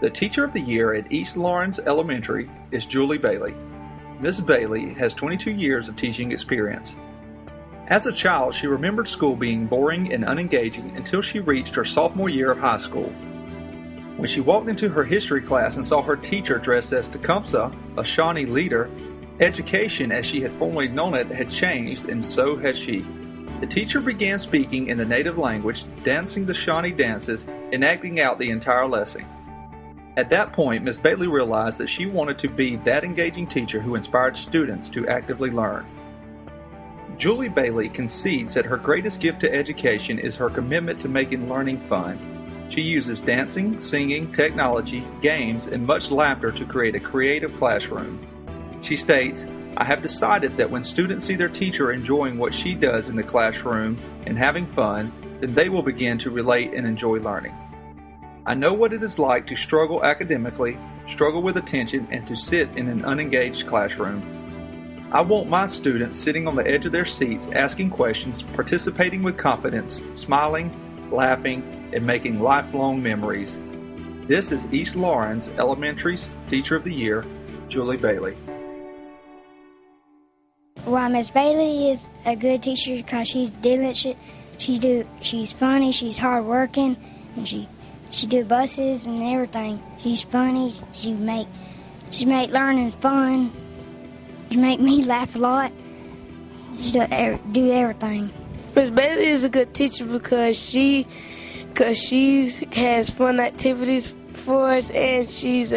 The teacher of the year at East Lawrence Elementary is Julie Bailey. Miss Bailey has 22 years of teaching experience. As a child, she remembered school being boring and unengaging until she reached her sophomore year of high school. When she walked into her history class and saw her teacher dressed as Tecumseh, a Shawnee leader, education as she had formerly known it had changed, and so had she. The teacher began speaking in the native language, dancing the Shawnee dances, and acting out the entire lesson. At that point, Miss Bailey realized that she wanted to be that engaging teacher who inspired students to actively learn. Julie Bailey concedes that her greatest gift to education is her commitment to making learning fun. She uses dancing, singing, technology, games, and much laughter to create a creative classroom. She states, "I have decided that when students see their teacher enjoying what she does in the classroom and having fun, then they will begin to relate and enjoy learning. I know what it is like to struggle academically, struggle with attention, and to sit in an unengaged classroom. I want my students sitting on the edge of their seats, asking questions, participating with confidence, smiling, laughing, and making lifelong memories." This is East Lawrence Elementary's Teacher of the Year, Julie Bailey. Well, Miss Bailey is a good teacher because she's diligent. She's funny. She's hardworking, and she do buses and everything. She's funny. She make learning fun. She make me laugh a lot. She do everything. Miss Bailey is a good teacher because she has fun activities for us, and she's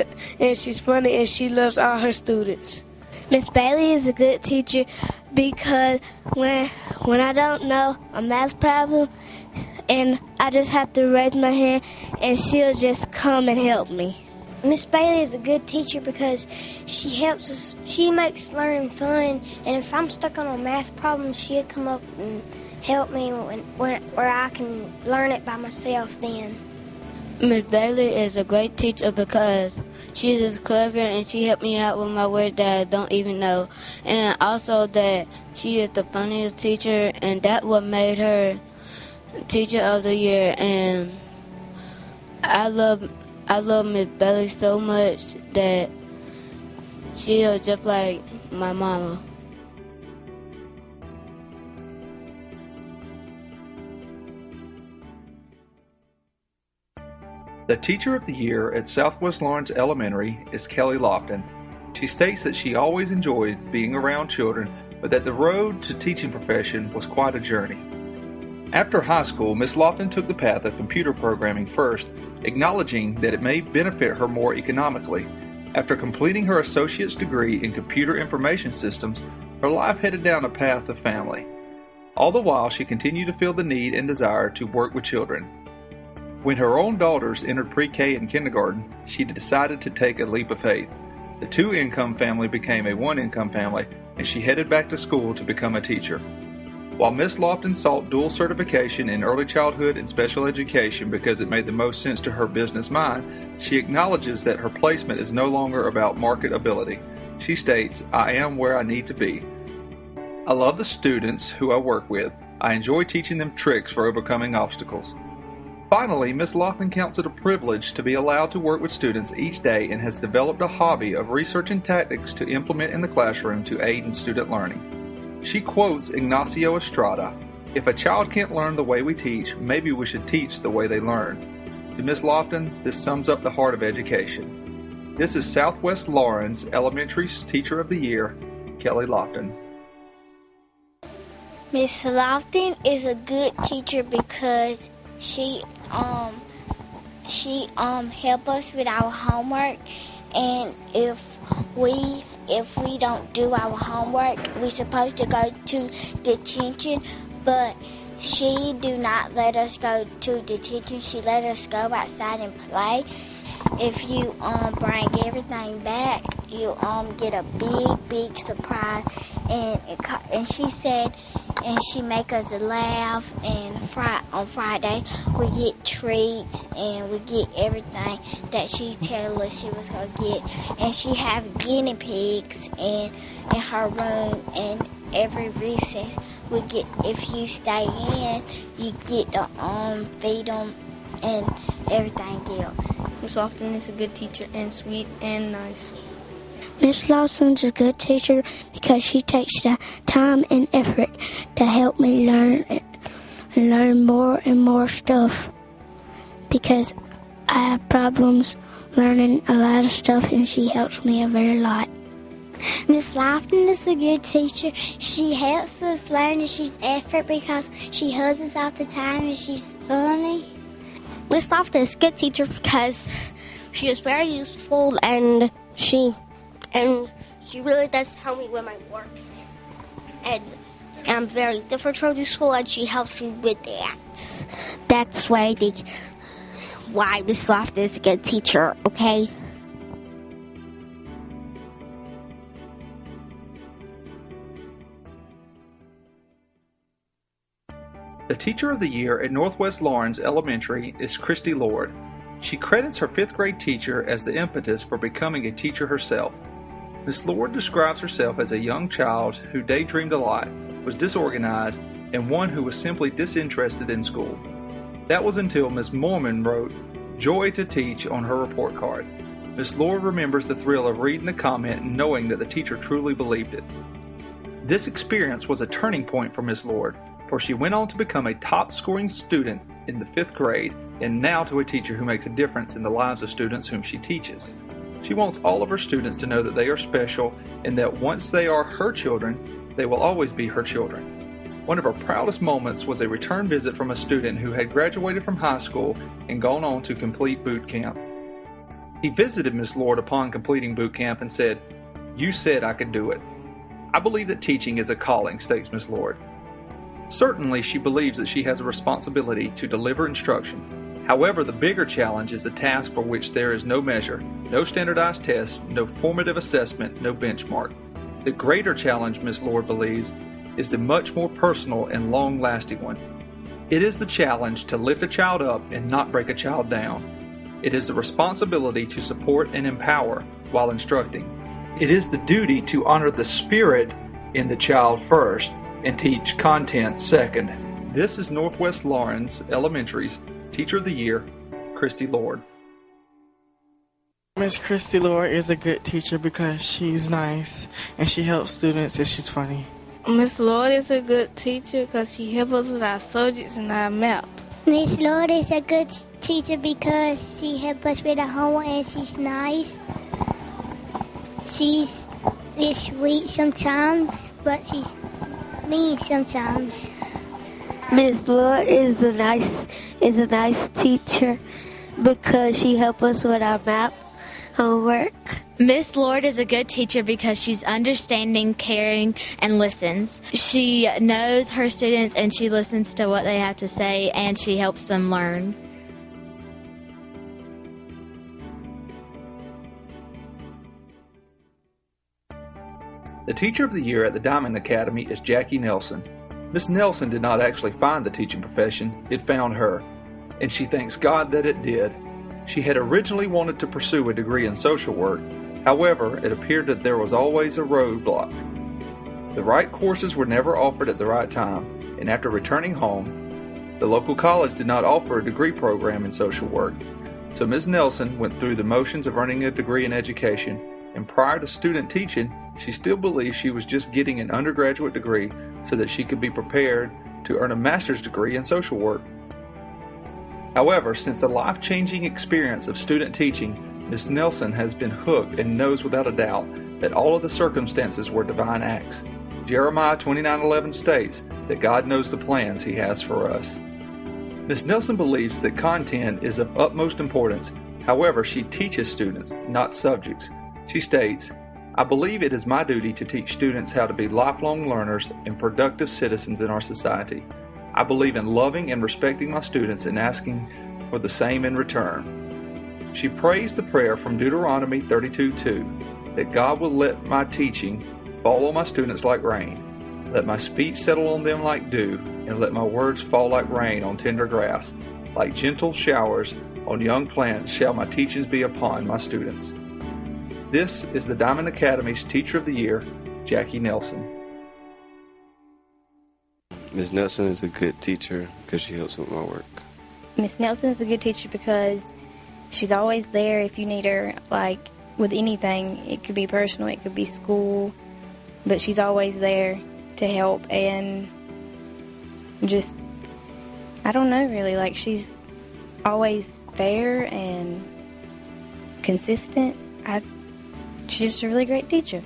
funny, and she loves all her students. Miss Bailey is a good teacher because when I don't know a math problem and I just have to raise my hand and she'll just come and help me. Miss Bailey is a good teacher because she helps us. She makes learning fun, and if I'm stuck on a math problem, she'll come up and help me where I can learn it by myself then. Miss Bailey is a great teacher because she's just clever and she helped me out with my words that I don't even know. And also that she is the funniest teacher, and that what made her Teacher of the Year. And I love Miss Bailey so much that she is just like my mama. The Teacher of the Year at Southwest Lawrence Elementary is Kelly Lofton. She states that she always enjoyed being around children, but that the road to teaching profession was quite a journey. After high school, Miss Lofton took the path of computer programming first, acknowledging that it may benefit her more economically. After completing her associate's degree in computer information systems, her life headed down a path of family. All the while, she continued to feel the need and desire to work with children. When her own daughters entered pre-K and kindergarten, she decided to take a leap of faith. The two-income family became a one-income family, and she headed back to school to become a teacher. While Miss Lofton sought dual certification in early childhood and special education because it made the most sense to her business mind, she acknowledges that her placement is no longer about marketability. She states, "I am where I need to be. I love the students who I work with. I enjoy teaching them tricks for overcoming obstacles." Finally, Miss Lofton counts it a privilege to be allowed to work with students each day and has developed a hobby of researching tactics to implement in the classroom to aid in student learning. She quotes Ignacio Estrada, "If a child can't learn the way we teach, maybe we should teach the way they learn." To Miss Lofton, this sums up the heart of education. This is Southwest Lawrence Elementary's Teacher of the Year, Kelly Lofton. Miss Lofton is a good teacher because she help us with our homework, and if we don't do our homework, we're supposed to go to detention, but she do not let us go to detention. She let us go outside and play. If you bring everything back, you get a big surprise, and she said, and she make us laugh, and on Friday we get treats and we get everything that she tell us she was gonna get, and she have guinea pigs in her room, and every recess we get, if you stay in, you get to feed them and everything else. Miss Lofton is a good teacher and sweet and nice. Miss Lawson's a good teacher because she takes the time and effort to help me learn more and more stuff, because I have problems learning a lot of stuff and she helps me a very lot. Miss Lofton is a good teacher. She helps us learn and she's effort because she hugs us all the time and she's funny. Miss Lofton is a good teacher because she is very useful and she really does help me with my work. And I'm very different from the school and she helps me with that. That's why Miss Lofton is a good teacher, okay? The Teacher of the Year at Northwest Lawrence Elementary is Christy Lord. She credits her 5th grade teacher as the impetus for becoming a teacher herself. Miss Lord describes herself as a young child who daydreamed a lot, was disorganized, and one who was simply disinterested in school. That was until Miss Mormon wrote, "Joy to teach" on her report card. Miss Lord remembers the thrill of reading the comment and knowing that the teacher truly believed it. This experience was a turning point for Miss Lord, for she went on to become a top-scoring student in the 5th grade and now to a teacher who makes a difference in the lives of students whom she teaches. She wants all of her students to know that they are special and that once they are her children, they will always be her children. One of her proudest moments was a return visit from a student who had graduated from high school and gone on to complete boot camp. He visited Miss Lord upon completing boot camp and said, "You said I could do it." "I believe that teaching is a calling," states Miss Lord. Certainly, she believes that she has a responsibility to deliver instruction. However, the bigger challenge is the task for which there is no measure, no standardized test, no formative assessment, no benchmark. The greater challenge, Miss Lord believes, is the much more personal and long-lasting one. It is the challenge to lift a child up and not break a child down. It is the responsibility to support and empower while instructing. It is the duty to honor the spirit in the child first and teach content second. This is Northwest Lawrence Elementary's Teacher of the Year, Christy Lord. Miss Christy Lord is a good teacher because she's nice and she helps students and she's funny. Miss Lord is a good teacher because she helps us with our subjects and our math. Miss Lord is a good teacher because she helps us with our homework and she's nice. She's sweet sometimes, but she's mean sometimes. Miss Lord is a nice teacher because she helps us with our math homework. Miss Lord is a good teacher because she's understanding, caring, and listens. She knows her students and she listens to what they have to say and she helps them learn. The Teacher of the Year at the Diamond Academy is Jackie Nelson. Miss Nelson did not actually find the teaching profession, it found her, and she thanks God that it did. She had originally wanted to pursue a degree in social work. However, it appeared that there was always a roadblock. The right courses were never offered at the right time, and after returning home, the local college did not offer a degree program in social work. So Ms. Nelson went through the motions of earning a degree in education, and prior to student teaching, she still believed she was just getting an undergraduate degree so that she could be prepared to earn a master's degree in social work. However, since the life-changing experience of student teaching, Ms. Nelson has been hooked and knows without a doubt that all of the circumstances were divine acts. Jeremiah 29:11 states that God knows the plans He has for us. Ms. Nelson believes that content is of utmost importance. However, she teaches students, not subjects. She states, "I believe it is my duty to teach students how to be lifelong learners and productive citizens in our society. I believe in loving and respecting my students and asking for the same in return." She prays the prayer from Deuteronomy 32:2, that God will let my teaching fall on my students like rain. Let my speech settle on them like dew, and let my words fall like rain on tender grass. Like gentle showers on young plants shall my teachings be upon my students. This is the Diamond Academy's Teacher of the Year, Jackie Nelson. Ms. Nelson is a good teacher because she helps with my work. Ms. Nelson is a good teacher because she's always there if you need her, like with anything. It could be personal, it could be school, but she's always there to help. And just, I don't know really, like she's always fair and consistent. She's just a really great teacher.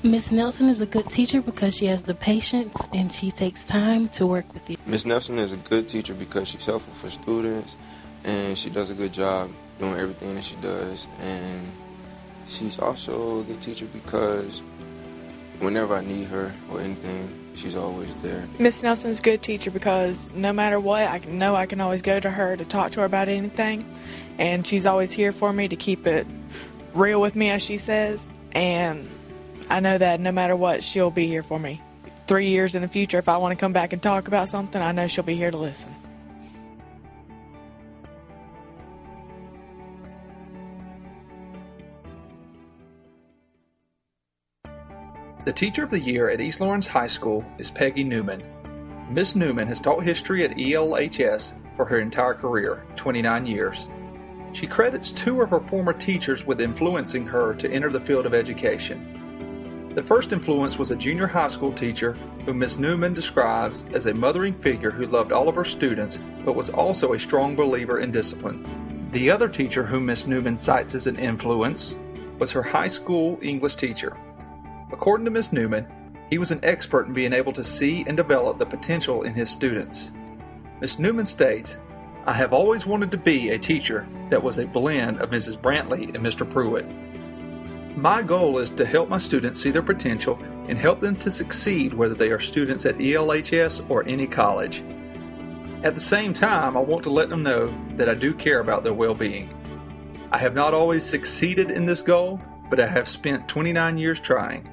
Miss Nelson is a good teacher because she has the patience and she takes time to work with you. Miss Nelson is a good teacher because she's helpful for students and she does a good job doing everything that she does. And she's also a good teacher because whenever I need her or anything, she's always there. Miss Nelson's a good teacher because no matter what, I know I can always go to her to talk to her about anything. And she's always here for me to keep it real with me, as she says. And I know that no matter what, she'll be here for me. 3 years in the future, if I want to come back and talk about something, I know she'll be here to listen. The Teacher of the Year at East Lawrence High School is Peggy Newman. Miss Newman has taught history at ELHS for her entire career, 29 years. She credits 2 of her former teachers with influencing her to enter the field of education. The first influence was a junior high school teacher whom Miss Newman describes as a mothering figure who loved all of her students but was also a strong believer in discipline. The other teacher whom Miss Newman cites as an influence was her high school English teacher. According to Miss Newman, he was an expert in being able to see and develop the potential in his students. Miss Newman states, "I have always wanted to be a teacher that was a blend of Mrs. Brantley and Mr. Pruitt. My goal is to help my students see their potential and help them to succeed whether they are students at ELHS or any college. At the same time, I want to let them know that I do care about their well-being. I have not always succeeded in this goal, but I have spent 29 years trying."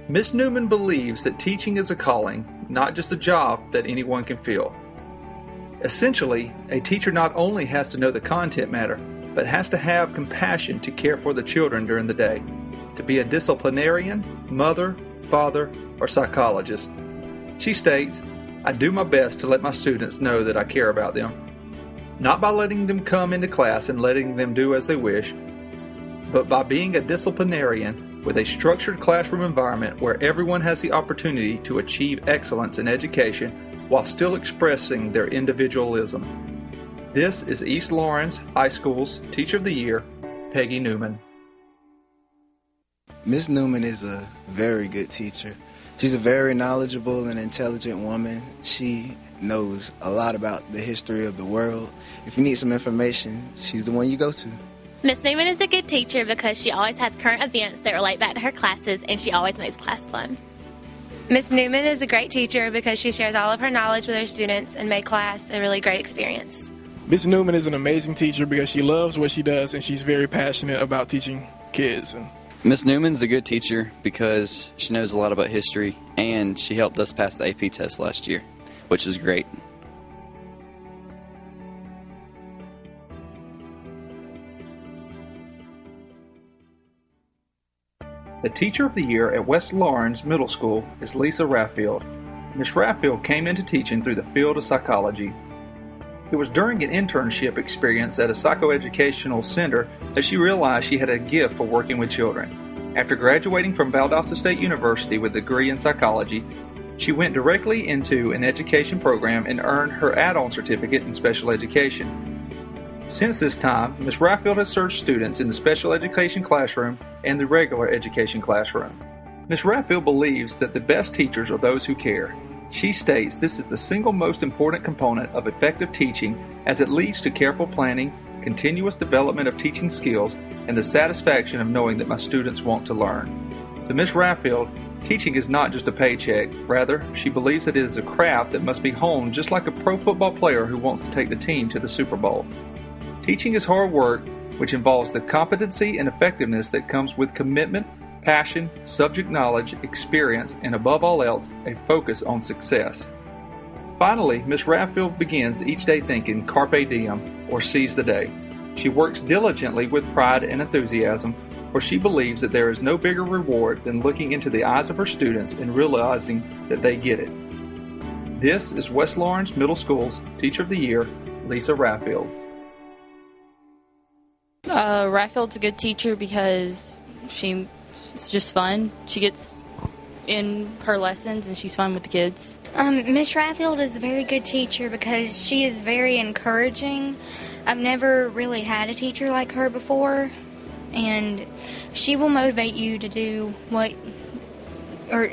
Miss Newman believes that teaching is a calling, not just a job that anyone can fill. Essentially, a teacher not only has to know the content matter, but has to have compassion to care for the children during the day, to be a disciplinarian, mother, father, or psychologist. She states, "I do my best to let my students know that I care about them, not by letting them come into class and letting them do as they wish, but by being a disciplinarian with a structured classroom environment where everyone has the opportunity to achieve excellence in education while still expressing their individualism." This is East Lawrence High School's Teacher of the Year, Peggy Newman. Miss Newman is a very good teacher. She's a very knowledgeable and intelligent woman. She knows a lot about the history of the world. If you need some information, she's the one you go to. Miss Newman is a good teacher because she always has current events that relate back to her classes, and she always makes class fun. Miss Newman is a great teacher because she shares all of her knowledge with her students and made class a really great experience. Miss Newman is an amazing teacher because she loves what she does and she's very passionate about teaching kids. Miss Newman's a good teacher because she knows a lot about history and she helped us pass the AP test last year, which is great. The Teacher of the Year at West Lawrence Middle School is Lisa Raffield. Miss Raffield came into teaching through the field of psychology. It was during an internship experience at a psychoeducational center that she realized she had a gift for working with children. After graduating from Valdosta State University with a degree in psychology, she went directly into an education program and earned her add-on certificate in special education. Since this time, Ms. Raffield has served students in the special education classroom and the regular education classroom. Ms. Raffield believes that the best teachers are those who care. She states this is the single most important component of effective teaching as it leads to careful planning, continuous development of teaching skills, and the satisfaction of knowing that my students want to learn. To Ms. Raffield, teaching is not just a paycheck. Rather, she believes that it is a craft that must be honed just like a pro football player who wants to take the team to the Super Bowl. Teaching is hard work, which involves the competency and effectiveness that comes with commitment, passion, subject knowledge, experience, and above all else, a focus on success. Finally, Ms. Raffield begins each day thinking carpe diem, or seize the day. She works diligently with pride and enthusiasm, for she believes that there is no bigger reward than looking into the eyes of her students and realizing that they get it. This is West Lawrence Middle School's Teacher of the Year, Lisa Raffield. Raffield's a good teacher because she's just fun. She gets in her lessons and she's fun with the kids. Miss Raffield is a very good teacher because she is very encouraging. I've never really had a teacher like her before, and she will motivate you to do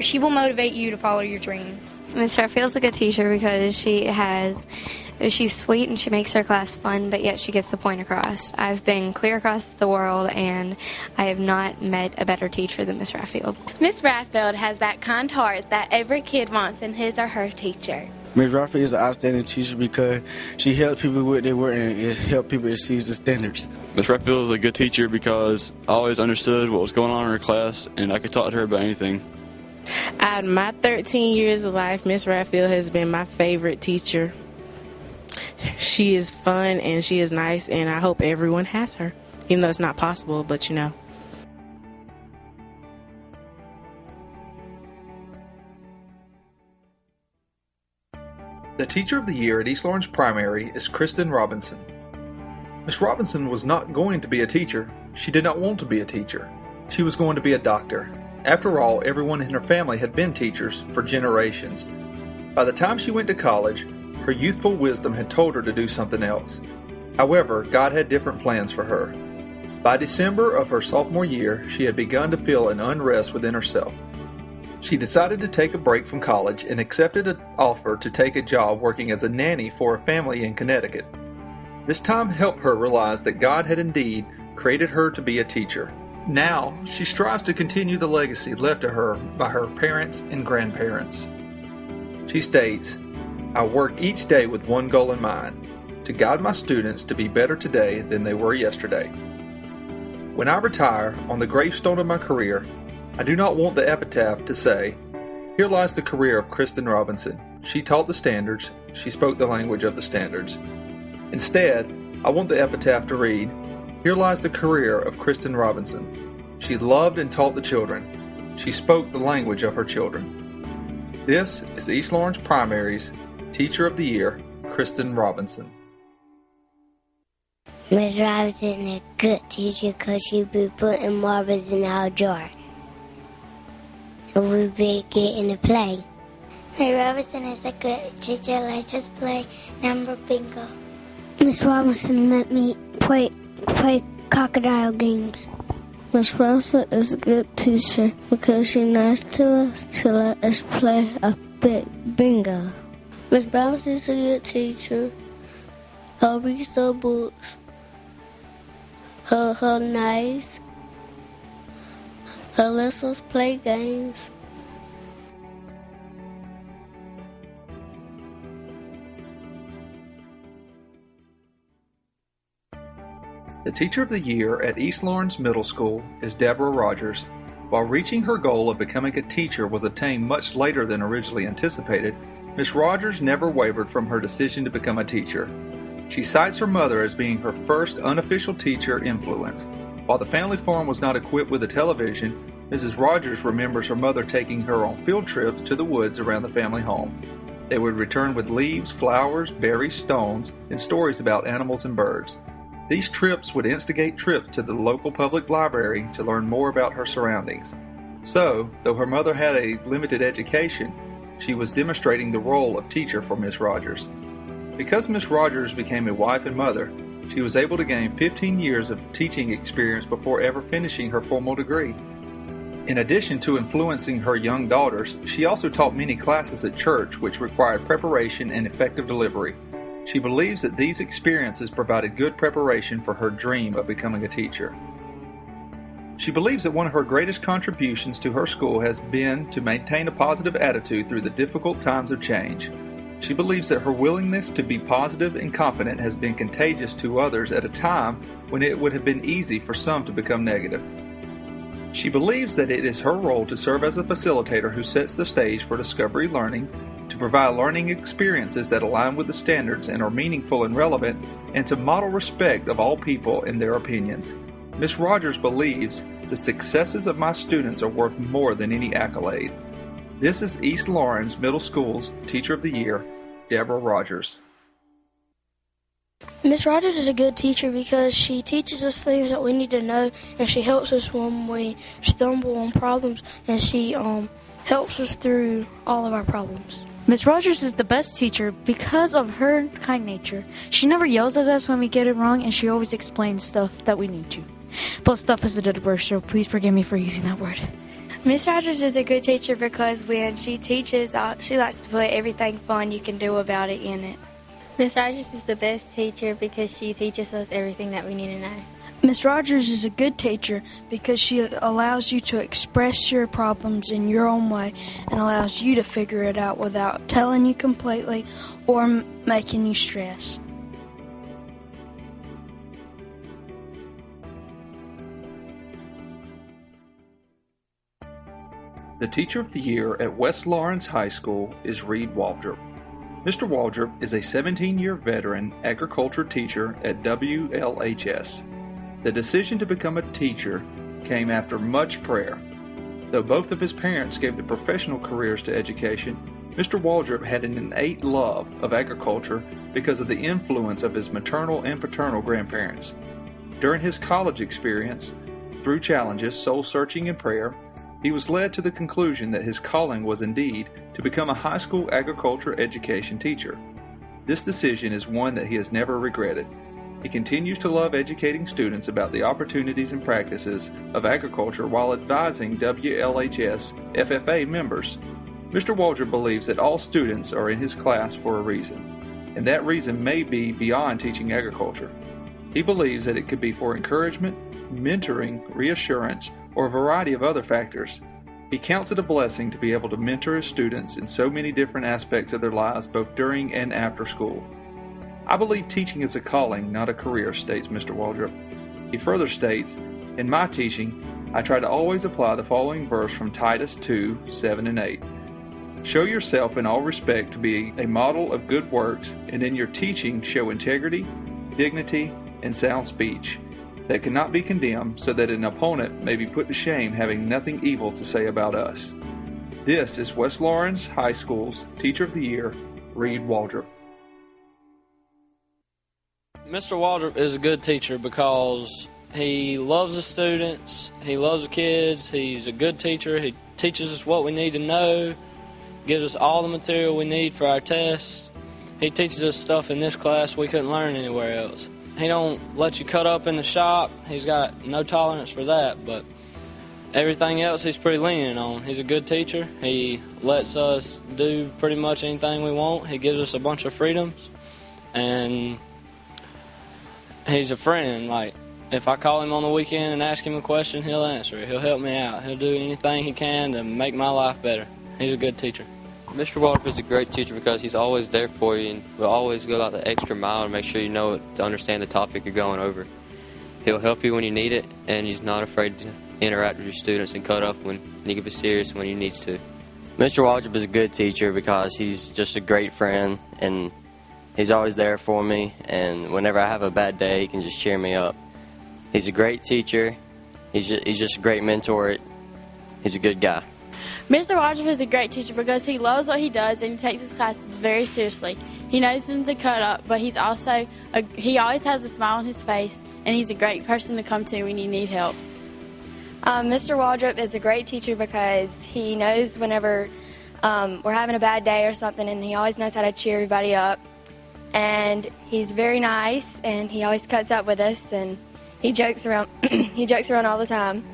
she will motivate you to follow your dreams. Miss Raffield's a good teacher because she's sweet and she makes her class fun, but yet she gets the point across. I've been clear across the world, and I have not met a better teacher than Miss Raffield. Miss Raffield has that kind heart that every kid wants in his or her teacher. Miss Raffield is an outstanding teacher because she helps people with their work and helps people exceed the standards. Miss Raffield is a good teacher because I always understood what was going on in her class, and I could talk to her about anything. Out of my 13 years of life, Miss Raffield has been my favorite teacher. She is fun and she is nice, and I hope everyone has her, even though it's not possible, but you know. The Teacher of the Year at East Lawrence Primary is Kristen Robinson. Miss Robinson was not going to be a teacher. She did not want to be a teacher. She was going to be a doctor. After all, everyone in her family had been teachers for generations. By the time she went to college, her youthful wisdom had told her to do something else. However, God had different plans for her. By December of her sophomore year, she had begun to feel an unrest within herself. She decided to take a break from college and accepted an offer to take a job working as a nanny for a family in Connecticut. This time helped her realize that God had indeed created her to be a teacher. Now, she strives to continue the legacy left to her by her parents and grandparents. She states, "I work each day with one goal in mind, to guide my students to be better today than they were yesterday. When I retire, on the gravestone of my career, I do not want the epitaph to say, 'Here lies the career of Kristen Robinson. She taught the standards. She spoke the language of the standards.' Instead, I want the epitaph to read, 'Here lies the career of Kristen Robinson. She loved and taught the children. She spoke the language of her children.'" This is East Lawrence Primary's Teacher of the Year, Kristen Robinson. Miss Robinson is a good teacher because she be putting marbles in our jar. And we be getting to play. Miss Robinson is a good teacher. Let's just play number bingo. Miss Robinson let me play crocodile games. Miss Robinson is a good teacher because she's nice to us. She let us play a big bingo. Miss Robinson is a good teacher. Her reads the books. Her nice. Her lets us play games. The Teacher of the Year at East Lawrence Middle School is Deborah Rogers. While reaching her goal of becoming a teacher was attained much later than originally anticipated, Miss Rogers never wavered from her decision to become a teacher. She cites her mother as being her first unofficial teacher influence. While the family farm was not equipped with a television, Mrs. Rogers remembers her mother taking her on field trips to the woods around the family home. They would return with leaves, flowers, berries, stones, and stories about animals and birds. These trips would instigate trips to the local public library to learn more about her surroundings. So, though her mother had a limited education, she was demonstrating the role of teacher for Miss Rogers. Because Miss Rogers became a wife and mother, she was able to gain 15 years of teaching experience before ever finishing her formal degree. In addition to influencing her young daughters, she also taught many classes at church which required preparation and effective delivery. She believes that these experiences provided good preparation for her dream of becoming a teacher. She believes that one of her greatest contributions to her school has been to maintain a positive attitude through the difficult times of change. She believes that her willingness to be positive and confident has been contagious to others at a time when it would have been easy for some to become negative. She believes that it is her role to serve as a facilitator who sets the stage for discovery learning, to provide learning experiences that align with the standards and are meaningful and relevant, and to model respect of all people and their opinions. Ms. Rogers believes the successes of my students are worth more than any accolade. This is East Lawrence Middle School's Teacher of the Year, Deborah Rogers. Miss Rogers is a good teacher because she teaches us things that we need to know, and she helps us when we stumble on problems, and she helps us through all of our problems. Miss Rogers is the best teacher because of her kind nature. She never yells at us when we get it wrong, and she always explains stuff that we need to. But stuff is a dirty word, so please forgive me for using that word. Miss Rogers is a good teacher because when she teaches, she likes to put everything fun you can do about it in it. Miss Rogers is the best teacher because she teaches us everything that we need to know. Miss Rogers is a good teacher because she allows you to express your problems in your own way and allows you to figure it out without telling you completely or making you stress. The Teacher of the Year at West Lawrence High School is Reed Waldrop. Mr. Waldrop is a 17-year veteran agriculture teacher at WLHS. The decision to become a teacher came after much prayer. Though both of his parents gave the professional careers to education, Mr. Waldrop had an innate love of agriculture because of the influence of his maternal and paternal grandparents. During his college experience, through challenges, soul-searching, and prayer, he was led to the conclusion that his calling was indeed to become a high school agriculture education teacher. This decision is one that he has never regretted. He continues to love educating students about the opportunities and practices of agriculture while advising WLHS FFA members. Mr. Waldrop believes that all students are in his class for a reason, and that reason may be beyond teaching agriculture. He believes that it could be for encouragement, mentoring, reassurance, or a variety of other factors. He counts it a blessing to be able to mentor his students in so many different aspects of their lives, both during and after school. I believe teaching is a calling, not a career, states Mr. Waldrop. He further states, in my teaching, I try to always apply the following verse from Titus 2:7 and 8. Show yourself in all respect to be a model of good works, and in your teaching show integrity, dignity, and sound speech that cannot be condemned, so that an opponent may be put to shame, having nothing evil to say about us. This is West Lawrence High School's Teacher of the Year, Reed Waldrop. Mr. Waldrop is a good teacher because he loves the students, he loves the kids, he's a good teacher, he teaches us what we need to know, gives us all the material we need for our tests. He teaches us stuff in this class we couldn't learn anywhere else. He don't let you cut up in the shop. He's got no tolerance for that, but everything else he's pretty lenient on. He's a good teacher. He lets us do pretty much anything we want. He gives us a bunch of freedoms, and he's a friend. Like, if I call him on the weekend and ask him a question, he'll answer it. He'll help me out. He'll do anything he can to make my life better. He's a good teacher. Mr. Waldrop is a great teacher because he's always there for you and will always go out the extra mile to make sure you know to understand the topic you're going over. He'll help you when you need it, and he's not afraid to interact with your students and cut up when he can be serious when he needs to. Mr. Waldrop is a good teacher because he's just a great friend, and he's always there for me, and whenever I have a bad day, he can just cheer me up. He's a great teacher. He's just a great mentor. He's a good guy. Mr. Waldrop is a great teacher because he loves what he does and he takes his classes very seriously. He knows when to cut up, but he always has a smile on his face, and he's a great person to come to when you need help. Mr. Waldrop is a great teacher because he knows whenever we're having a bad day or something, and he always knows how to cheer everybody up. And he's very nice, and he always cuts up with us, and he jokes around. He jokes around all the time.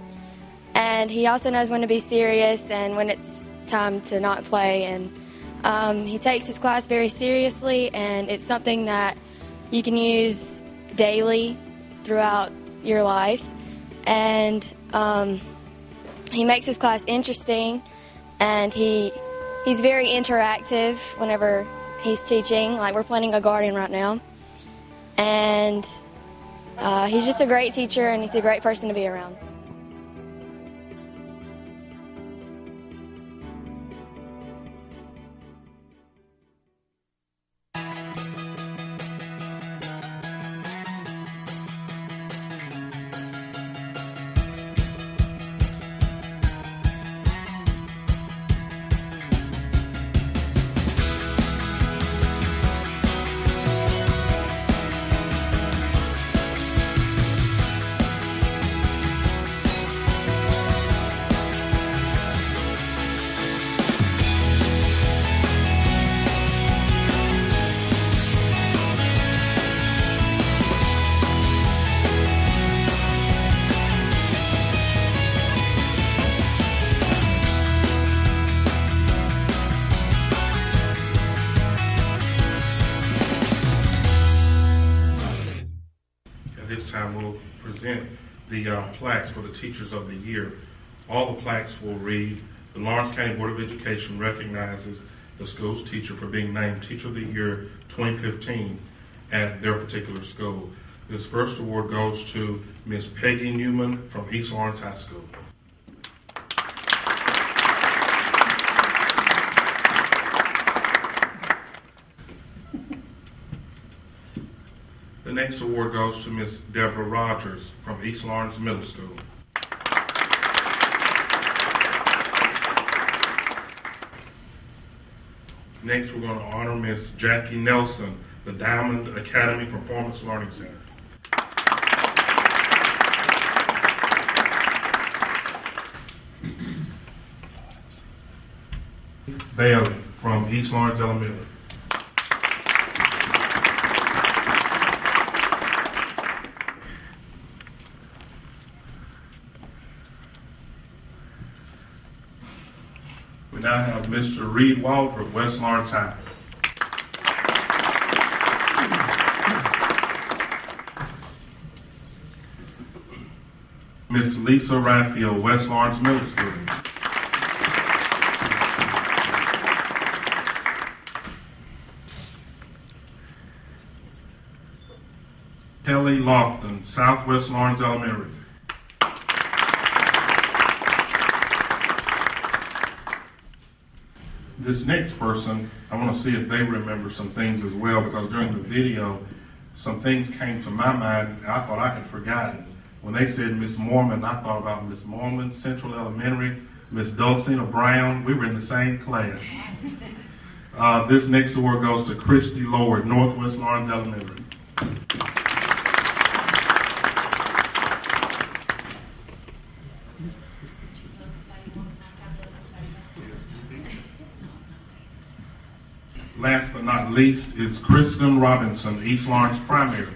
And he also knows when to be serious and when it's time to not play. And he takes his class very seriously, and it's something that you can use daily throughout your life. And he makes his class interesting, and he's very interactive whenever he's teaching. Like, we're planting a garden right now. And he's just a great teacher, and he's a great person to be around. the plaques for the Teachers of the Year. All the plaques will read, the Lawrence County Board of Education recognizes the school's teacher for being named Teacher of the Year 2015 at their particular school. This first award goes to Miss Peggy Newman from East Lawrence High School. The next award goes to Miss Deborah Rogers from East Lawrence Middle School. Next, we're going to honor Miss Jackie Nelson, the Diamond Academy Performance Learning Center. Bailey from East Lawrence Elementary. We now have Mr. Reed Waldrop, West Lawrence High. Miss Lisa Raphael, West Lawrence Middle School. Kelly Lofton, Southwest Lawrence Elementary. This next person, I want to see if they remember some things as well, because during the video, some things came to my mind and I thought I had forgotten. When they said Miss Mormon, I thought about Miss Mormon, Central Elementary, Miss Dulcina Brown. We were in the same class. This next award goes to Christy Lord, Northwest Lawrence Elementary. Last but not least is Kristen Robinson, East Lawrence Primary.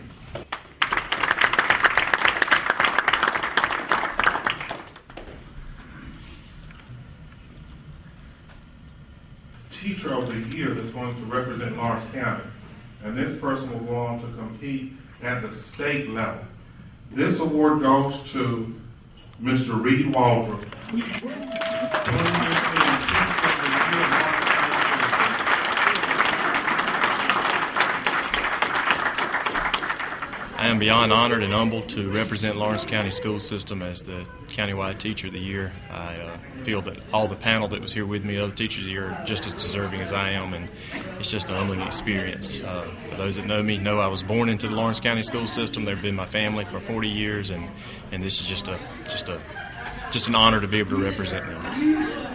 Teacher of the Year that's going to represent Lawrence County. And this person will go on to compete at the state level. This award goes to Mr. Reed Waldrop. I am beyond honored and humbled to represent Lawrence County School System as the countywide Teacher of the Year. I feel that all the panel that was here with me, other Teachers of the Year, are just as deserving as I am, and it's just a humbling experience. For those that know me, know I was born into the Lawrence County School System. They've been my family for 40 years, and this is just an honor to be able to represent them.